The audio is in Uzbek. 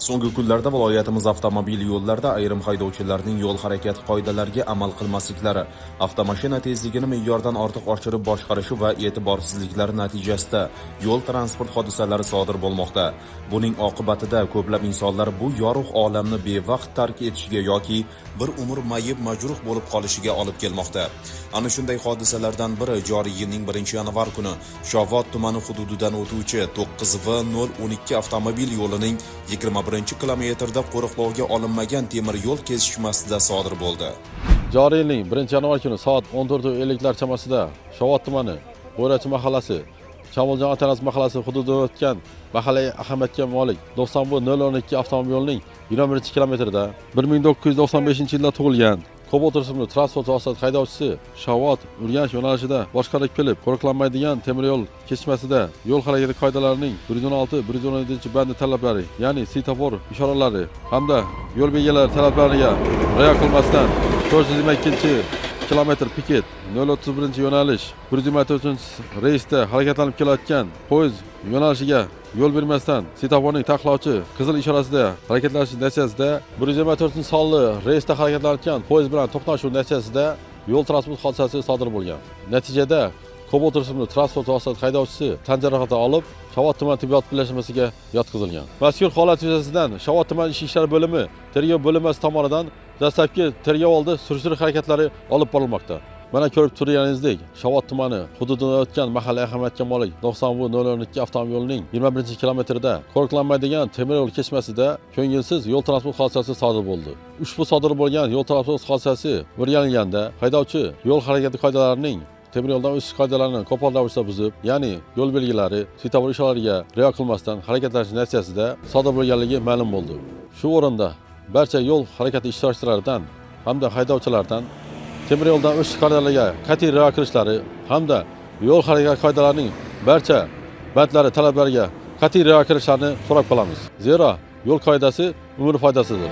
So'nggi kunlarda viloyatimiz avtomobil yo'llarida ayrim haydovchilarning yo'l harakati qoidalariga amal qilmasliklari, avtomashina tezligini me'yordan ortiq oshirib boshqarishi va e'tiborsizliklari natijasida yo'l transport hodisalari sodir bo'lmoqda. Buning oqibatida ko'plab insonlar bu yorug' olamni bevaqt tark etishiga yoki bir umr mayib majruh bo'lib qolishiga olib kelmoqda. Ana shunday hodisalardan biri joriy yilning 1-yanvar kuni Shovot tumani hududidan o'tuvchi 9V012 avtomobil yo'lining 21-kilometrda qo'riqlovga olinmagan temir yo'l kesishmasida sodir bo'ldi. Joriy yilning 1-yanvar kuni soat 14:50 chamasida Shovot tumani Bo'rachi mahallasi, Chamoljon Atanas mahallasi hududida o'tgan mahallaviy ahamiyatga molik 90V012 avtomobil yo'lining 21-kilometrida 1995-yilda tug'ilgan Cobalt rusumli transport vositasi haydovchisi Shovot Urganch yo'nalishida boshqarib kelib, qo'riqlanmaydigan temir yo'l kesishmasida yo'l harakati qoidalarining 116-117 bandi talablari, ya'ni svetofor ishoralari hamda yo'l belgilari talablariga rioya qilmasdan 422-kilometr piket 031 yo'nalish 124 reysda harakatlanib kelayotgan poyezd yo'nalishiga yo'l bermasdan svetoforning taqiqlovchi qizil ishorasida harakatlanish natijasida 124 sonli reysda harakatlanayotgan poyezd bilan to'qnashuv natijasida yo'l transport hodisasi sodir bo'lgan. Natijada Cobalt rusumli transport vositasi haydovchisi tan jarohati olib, Shovot tuman tibbiyot birlashmasiga yotqizilgan. Mazkur holat yuzasidan Shovot tuman ichki ishlar bo'limi tergov bo'linmasi tomonidan dastlabki tergovoldi surishtiruv harakatlari olib borilmoqda. Mana ko'rib turganingizdek, Shovot tumani hududidan o'tgan mahallaviy ahamiyatga molik 90V012 avtomobil yo'lining 21-kilometrida qo'riqlanmaydigan temir yo'l kesmasida ko'ngilsiz yo'l transport hodisasi sodir bo'ldi. Ushbu sodir bo'lgan yo'l transport hodisasi o'rganilganda haydovchi yo'l harakati qoidalarining temir yo'ldan o'tish qoidalarini qo'pol ravishda buzib, ya'ni yo'l belgilari, svetofor ishoralariga rioya qilmasdan harakatlanish natijasida sodir bo'lganligi ma'lum bo'ldi. Shu o'rinda barcha yo'l harakati ishtirokchilaridan hamda haydovchilardan temir yo'ldan o'tish qoidalariga qat'iy rioya qilishlari hamda yo'l harakati qoidalarining barcha bandlari talablariga qat'iy rioya qilishlarini so'rab qolamiz. Zero yo'l qoidasi umr foydasidir.